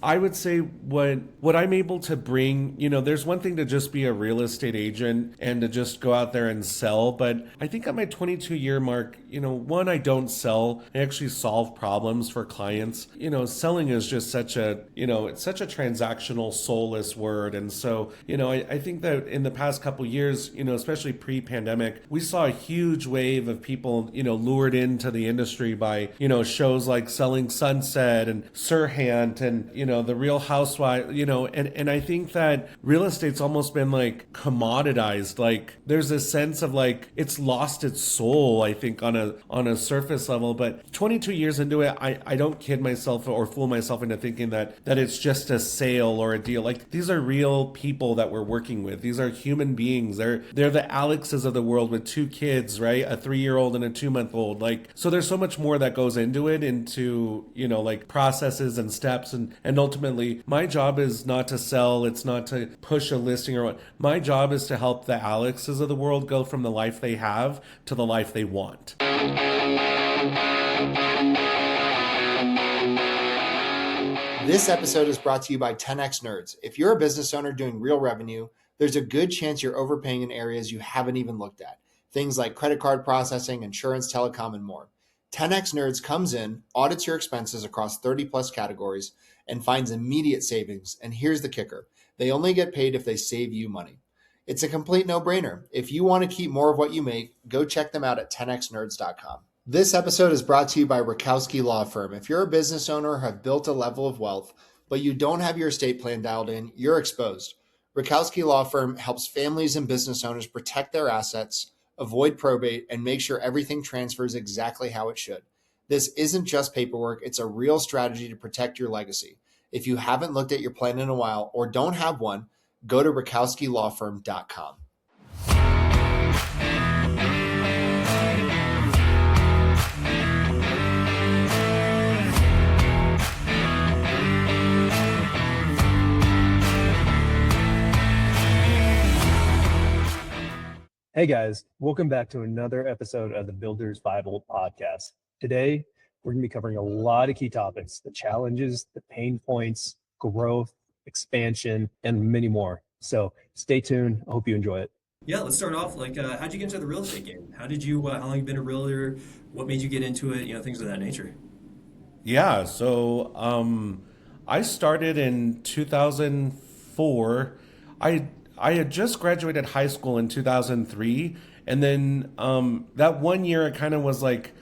I would say what I'm able to bring, there's one thing to just be a real estate agent and to just go out there and sell, but I think at my 22-year mark, one, I don't sell. I actually solve problems for clients. Selling is just it's such a transactional, soulless word. And so, I think that in the past couple years, especially pre-pandemic, we saw a huge wave of people, lured into the industry by, shows like Selling Sunset and Sirhant and, The Real Housewife, and I think that real estate's almost been like commoditized. Like there's a sense of like it's lost its soul, I think, on a surface level. But 22 years into it, I don't kid myself or fool myself into thinking that it's just a sale or a deal. Like these are real people that we're working with. These are human beings. They're the Alexes of the world with 2 kids, right? A 3-year-old and a 2-month-old. Like, so there's so much more that goes into it, into, like processes and steps. And ultimately my job is not to sell. It's not to push a listing or what. My job is to help the Alexes of the world go from the life they have to the life they want. This episode is brought to you by 10X Nerds. If you're a business owner doing real revenue, there's a good chance you're overpaying in areas you haven't even looked at. Things like credit card processing, insurance, telecom, and more. 10X Nerds comes in, audits your expenses across 30 plus categories, and finds immediate savings. And here's the kicker. They only get paid if they save you money. It's a complete no-brainer. If you want to keep more of what you make, go check them out at 10xnerds.com. This episode is brought to you by Rutkowski Law Firm. If you're a business owner or have built a level of wealth, but you don't have your estate plan dialed in, you're exposed. Rutkowski Law Firm helps families and business owners protect their assets, avoid probate, and make sure everything transfers exactly how it should. This isn't just paperwork, it's a real strategy to protect your legacy. If you haven't looked at your plan in a while or don't have one, go to rutkowskilawfirm.com. Hey guys, welcome back to another episode of the Builder's Bible podcast. Today, we're going to be covering a lot of key topics, the challenges, the pain points, growth, expansion, and many more. So stay tuned. I hope you enjoy it. Yeah, let's start off. How'd you get into the real estate game? How long you been a realtor? What made you get into it? Things of that nature. Yeah, so I started in 2004. I had just graduated high school in 2003, and then that one year it kind of was like,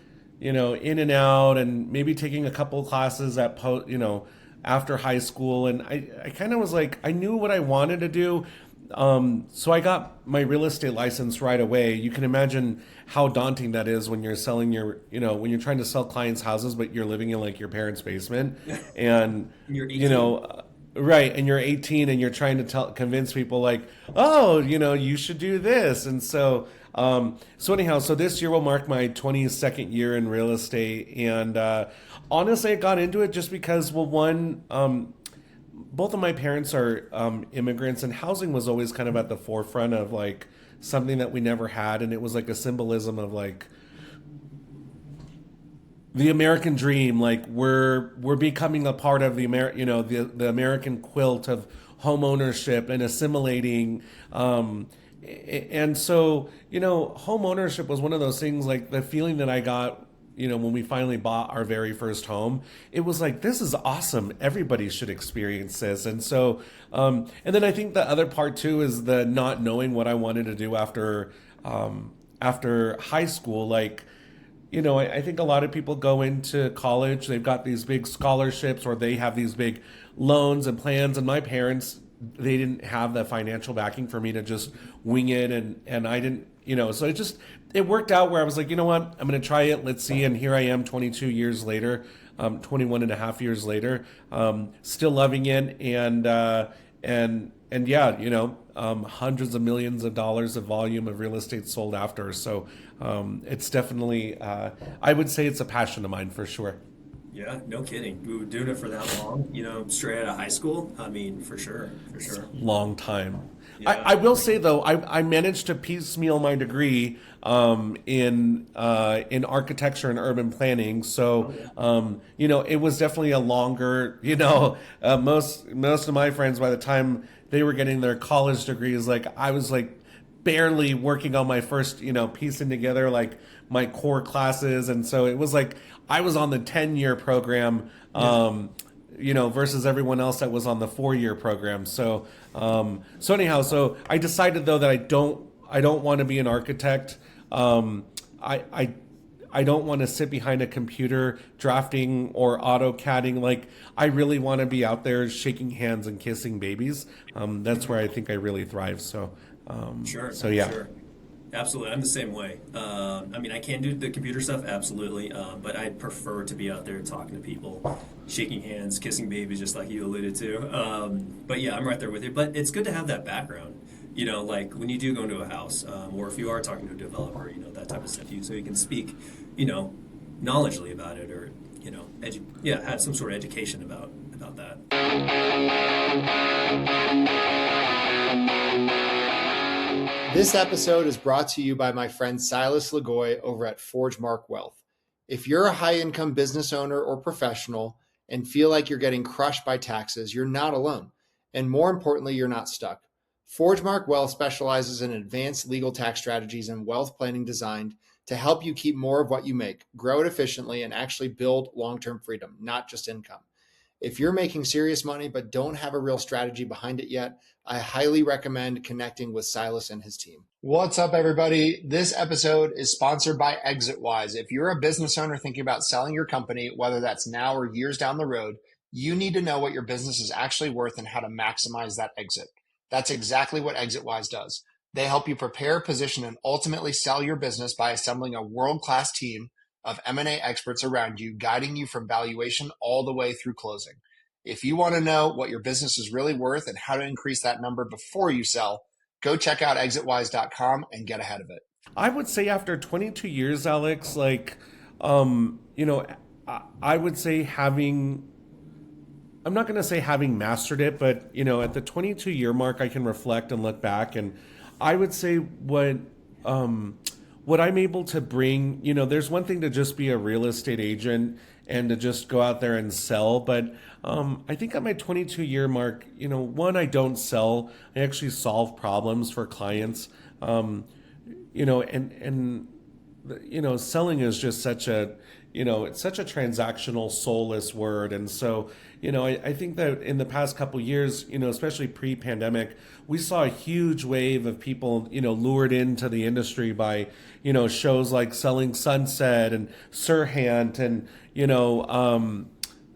in and out, and maybe taking a couple of classes at after high school, and I kind of was like, I knew what I wanted to do. So I got my real estate license right away. You can imagine how daunting that is when you're selling when you're trying to sell clients' houses, but you're living in like your parents' basement, and You're 18. Right, and you're 18 and you're trying to convince people like, oh, you should do this. And so so this year will mark my 22nd year in real estate. And honestly, I got into it just because, well, one, both of my parents are immigrants, and housing was always kind of at the forefront of like something that we never had. And it was like a symbolism of like, the American dream, like we're becoming a part of the American quilt of home ownership and assimilating, and so home ownership was one of those things. Like the feeling that I got, when we finally bought our very first home, it was like, this is awesome. Everybody should experience this. And so, and then I think the other part too is the not knowing what I wanted to do after high school, like. I think a lot of people go into college, they've got these big scholarships or they have these big loans and plans. And my parents, they didn't have the financial backing for me to just wing it. And I didn't, so it worked out where I was like, you know what, I'm going to try it. Let's see. And here I am 22 years later, 21 and a half years later, still loving it. And yeah, hundreds of millions of dollars of volume of real estate sold after. So it's definitely, I would say it's a passion of mine for sure. Yeah, no kidding. We were doing it for that long, straight out of high school. I mean, for sure. Long time. I will say though, I managed to piecemeal my degree in architecture and urban planning. So it was definitely a longer. Most of my friends, by the time they were getting their college degrees, like I was like barely working on my first, piecing together like my core classes, and so it was like I was on the 10-year program. Versus everyone else that was on the 4-year program. So so I decided though that I don't want to be an architect. I don't want to sit behind a computer drafting or AutoCADing. Like I really want to be out there shaking hands and kissing babies. That's where I think I really thrive. So Sure. So yeah. Sure. Absolutely. I'm the same way. I can do the computer stuff, absolutely, but I prefer to be out there talking to people, shaking hands, kissing babies, just like you alluded to. But yeah, I'm right there with you. But it's good to have that background, like when you do go into a house, or if you are talking to a developer, that type of stuff, so you can speak, knowledgeably about it, or, have some sort of education about that. This episode is brought to you by my friend Silas Lagoy over at ForgeMark Wealth. If you're a high-income business owner or professional and feel like you're getting crushed by taxes, you're not alone. And more importantly, you're not stuck. ForgeMark Wealth specializes in advanced legal tax strategies and wealth planning designed to help you keep more of what you make, grow it efficiently, and actually build long-term freedom, not just income. If you're making serious money but don't have a real strategy behind it yet, I highly recommend connecting with Silas and his team. What's up, everybody? This episode is sponsored by Exitwise. If you're a business owner thinking about selling your company, whether that's now or years down the road, you need to know what your business is actually worth and how to maximize that exit. That's exactly what Exitwise does. They help you prepare, position, and ultimately sell your business by assembling a world-class team of M&A experts around you, guiding you from valuation all the way through closing. If you want to know what your business is really worth and how to increase that number before you sell, go check out exitwise.com and get ahead of it. I would say after 22 years, Alex, like, I would say I'm not going to say having mastered it, but, at the 22-year mark, I can reflect and look back. And I would say what I'm able to bring, there's one thing to just be a real estate agent and to just go out there and sell. But I think at my 22-year mark, one, I don't sell. I actually solve problems for clients. Selling is just such a, it's such a transactional, soulless word. And so, I think that in the past couple of years, especially pre-pandemic, we saw a huge wave of people, lured into the industry by, shows like Selling Sunset and Sirhant and,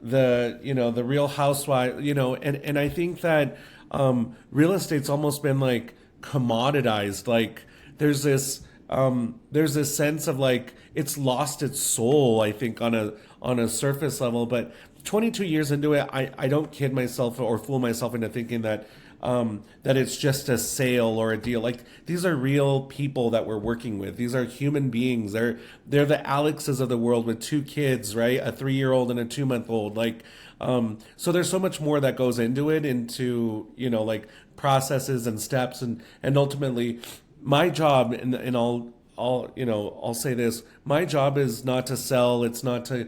the Real Housewife, and I think that real estate's almost been like commoditized. Like there's this sense of like it's lost its soul, I think, on a surface level. But 22 years into it, I don't kid myself or fool myself into thinking that it's just a sale or a deal. Like these are real people that we're working with. These are human beings. They're the Alexes of the world with 2 kids, right? A 3-year-old and a 2-month-old. Like, so there's so much more that goes into it, into, like processes and steps, and ultimately my job, and I'll say this, my job is not to sell. It's not to,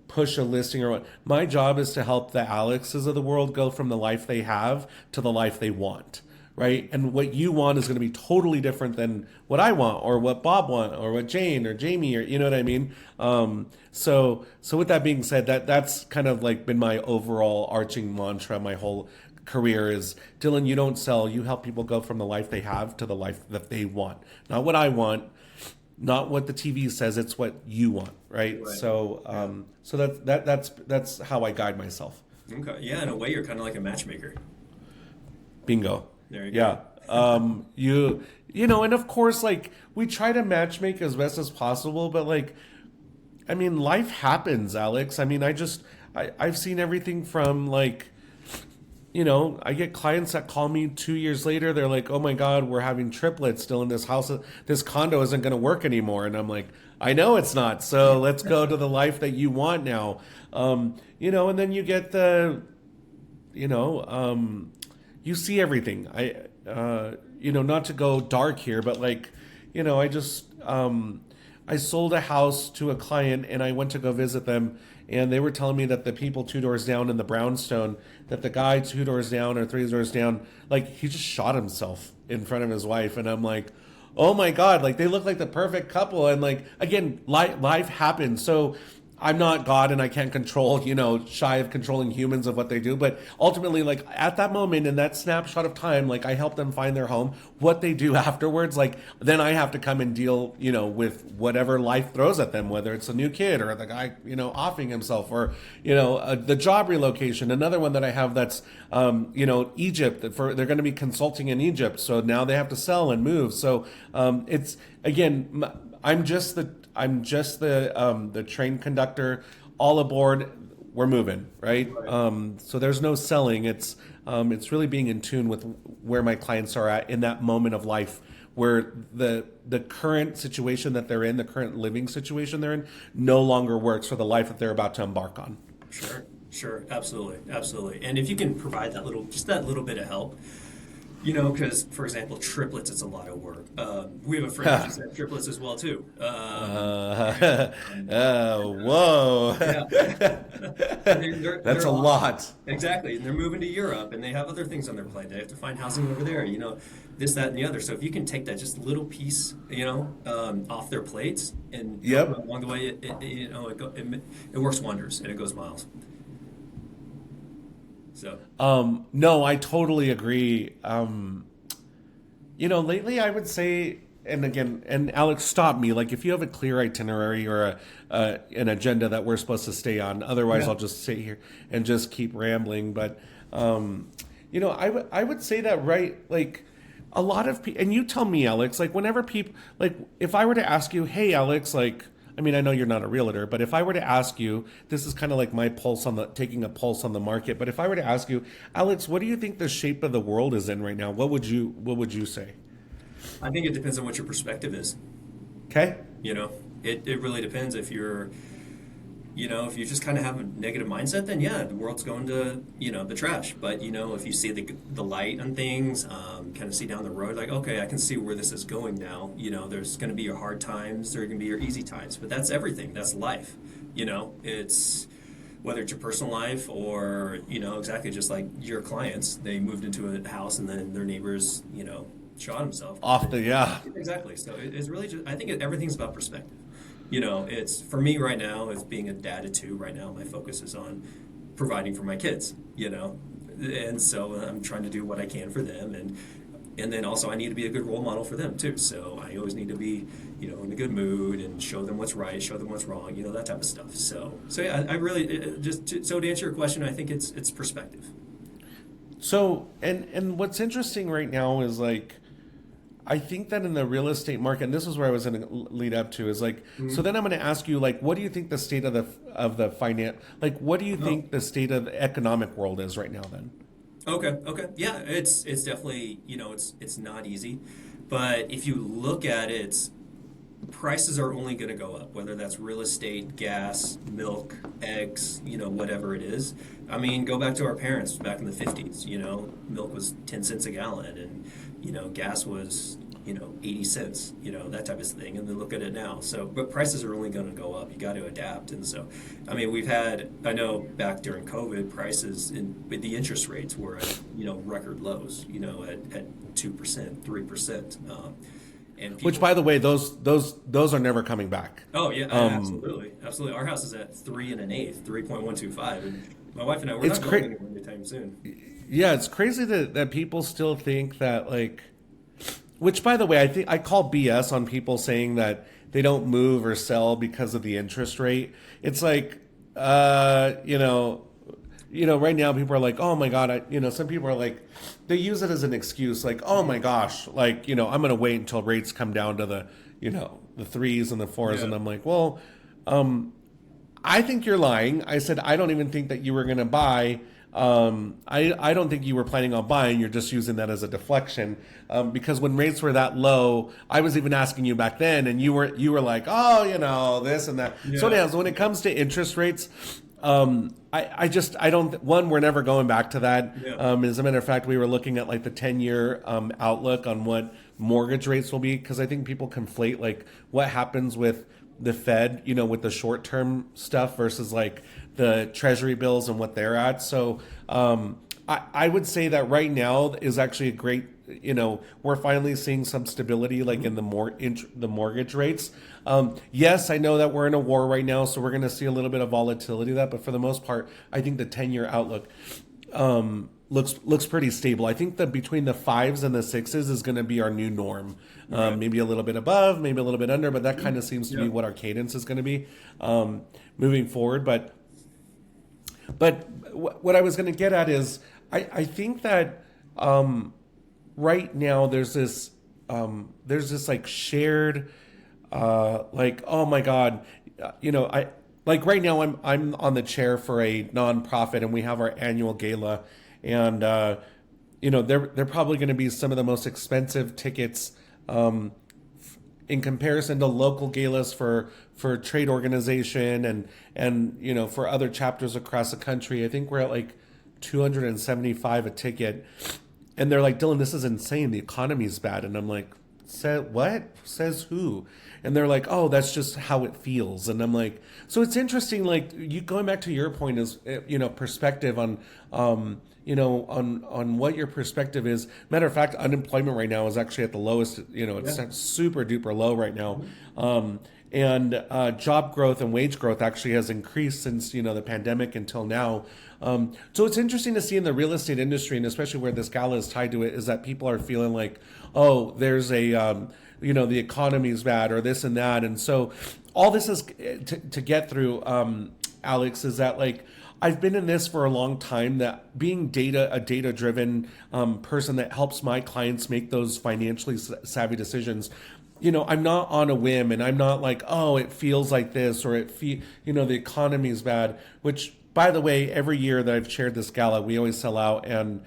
push a listing or what. My job is to help the Alexes of the world go from the life they have to the life they want, right? And what you want is going to be totally different than what I want or what Bob want or what Jane or Jamie, or, you know what I mean? So with that being said, that's kind of like been my overall arching mantra my whole career is, Dyllan, you don't sell, you help people go from the life they have to the life that they want. Not what I want, not what the TV says, it's what you want, right? So so that's how I guide myself. Okay. Yeah, in a way you're kind of like a matchmaker. Bingo. There you Yeah. go. And of course, like we try to matchmake as best as possible, but like, I mean, life happens, Alex. I mean, I've seen everything from like, I get clients that call me 2 years later. They're like, oh my God, we're having triplets still in this house. This condo isn't going to work anymore. And I'm like, I know it's not. So let's go to the life that you want now. And then you get the, you see everything. not to go dark here, but like, I just, I sold a house to a client and I went to go visit them, and they were telling me that the people 2 doors down in the brownstone, that the guy 2 doors down or 3 doors down, like he just shot himself in front of his wife. And I'm like, oh my God, like they look like the perfect couple. And like, again, life happens. So I'm not God and I can't control, shy of controlling humans of what they do. But ultimately, like at that moment, in that snapshot of time, like I help them find their home. What they do afterwards, like then I have to come and deal, with whatever life throws at them, whether it's a new kid or the guy, offing himself, or, the job relocation. Another one that I have that's, Egypt, they're going to be consulting in Egypt. So now they have to sell and move. So it's, again, I'm just the train conductor. All aboard, we're moving, right? So there's no selling. It's really being in tune with where my clients are at in that moment of life, where the current situation that they're in, the current living situation they're in, no longer works for the life that they're about to embark on. Sure, absolutely. And if you can provide that little bit of help. Because, for example, triplets, it's a lot of work. We have a friend who's had triplets as well, too. Whoa. Yeah. That's a lot. Exactly. And they're moving to Europe, and they have other things on their plate. They have to find housing over there, this, that, and the other. So if you can take that just little piece, off their plates and along the way, it works wonders, and it goes miles. So. No, I totally agree. Lately I would say, and again, and Alex, stop me. Like if you have a clear itinerary or an agenda that we're supposed to stay on, otherwise I'll just sit here and just keep rambling. But, I would say that, right? Like a lot of people, and you tell me, Alex, like whenever people, like if I were to ask you, hey, Alex, like, I mean, I know you're not a realtor, but if I were to ask you, this is kind of like my taking a pulse on the market. But if I were to ask you, Alex, what do you think the shape of the world is in right now? What would you say? I think it depends on what your perspective is. Okay. It really depends. If you're, if you just kind of have a negative mindset, then yeah, the world's going to, the trash. But, if you see the light on things, kind of see down the road, like, okay, I can see where this is going now. There's going to be your hard times, there are going to be your easy times, but that's everything. That's life. It's whether it's your personal life or, exactly just like your clients, they moved into a house and then their neighbors, shot himself. Exactly. So it's really just, I think everything's about perspective. It's for me right now, as being a dad of 2 right now, my focus is on providing for my kids, and so I'm trying to do what I can for them, and then also I need to be a good role model for them too. So I always need to be, in a good mood and show them what's right, show them what's wrong, that type of stuff. So yeah, I really to answer your question, I think it's perspective. So and what's interesting right now is like, I think that in the real estate market, and this is where I was going to lead up to, is like, so then I'm going to ask you, like, what do you think the state of the finance, like, what do you think the state of the economic world is right now then? Okay. Yeah, it's definitely, it's not easy. But if you look at it, prices are only going to go up, whether that's real estate, gas, milk, eggs, whatever it is. I mean, go back to our parents back in the 50s, milk was 10 cents a gallon and, gas was, 80 cents, that type of thing. And then look at it now. So, but prices are only going to go up. You got to adapt. And so, I mean, I know back during COVID, prices with the interest rates were at, record lows, at 2%, 3%. And people, which, by the way, those are never coming back. Oh yeah, absolutely. Our house is at 3 1/8, 3.125, and my wife and I, we're not going anywhere anytime soon. Yeah, it's crazy that people still think that, like, which, by the way, I think I call BS on people saying that they don't move or sell because of the interest rate. It's like, right now people are like, oh my God, some people are like, they use it as an excuse, like, oh my gosh, like, I'm going to wait until rates come down to the 3s and the 4s. Yeah. And I'm like, well, I think you're lying. I said, I don't even think that you were going to buy. I don't think you were planning on buying. You're just using that as a deflection, because when rates were that low, I was even asking you back then, and you were like, oh, this and that. Yeah. So anyhow, when it comes to interest rates, I don't, one, we're never going back to that. Yeah. As a matter of fact, we were looking at like the 10-year outlook on what mortgage rates will be, because I think people conflate like what happens with the Fed, with the short term stuff versus like the treasury bills and what they're at. So I would say that right now is actually a great, we're finally seeing some stability like in the mortgage rates. Yes, I know that we're in a war right now, so we're going to see a little bit of volatility of that, but for the most part, I think the 10-year outlook looks pretty stable. I think that between the 5s and the 6s is going to be our new norm. Right. Maybe a little bit above, maybe a little bit under, but that kind of seems to be what our cadence is going to be moving forward. But what I was going to get at is I think that right now there's this like shared like, oh my God, I like right now I'm on the chair for a nonprofit and we have our annual gala, and they're probably going to be some of the most expensive tickets in comparison to local galas for trade organization and for other chapters across the country. I think we're at like $275 a ticket, and they're like, Dyllan, this is insane. The economy's bad, and I'm like, what? Says who? And they're like, oh, that's just how it feels. And I'm like, so it's interesting. Like you going back to your point is, perspective on, on what your perspective is. Matter of fact, unemployment right now is actually at the lowest. It's super duper low right now. And job growth and wage growth actually has increased since the pandemic until now. So it's interesting to see in the real estate industry, and especially where this gala is tied to it, is that people are feeling like, oh, there's a the economy is bad or this and that. And so all this is to get through, Alex, is that like I've been in this for a long time, that being a data-driven person that helps my clients make those financially savvy decisions. I'm not on a whim, and I'm not like, oh, it feels like this, or the economy is bad, which, by the way, every year that I've chaired this gala, we always sell out, and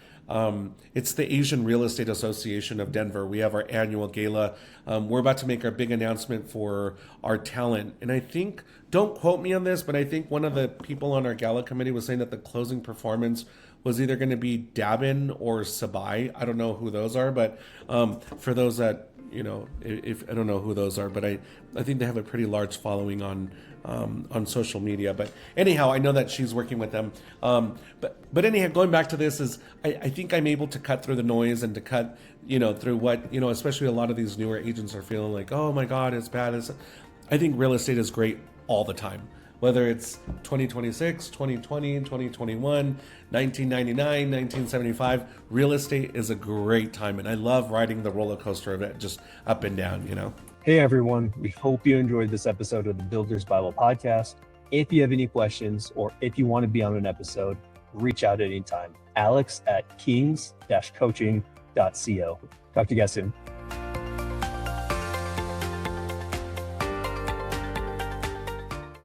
it's the Asian Real Estate Association of Denver. We have our annual gala. We're about to make our big announcement for our talent. And I think, don't quote me on this, but I think one of the people on our gala committee was saying that the closing performance was either going to be Dabin or Sabai. I don't know who those are, but for those that, if I don't know who those are, but I think they have a pretty large following on social media. But anyhow, I know that she's working with them. But anyhow, going back to this is I think I'm able to cut through the noise and to cut, through what, especially a lot of these newer agents are feeling like, oh my God, it's bad. I think real estate is great all the time. Whether it's 2026, 2020, 2021, 1999, 1975, real estate is a great time. And I love riding the roller coaster of it, just up and down, Hey everyone, we hope you enjoyed this episode of the Builders Bible Podcast. If you have any questions or if you want to be on an episode, reach out anytime. Alex at kings-coaching.co. Talk to you guys soon.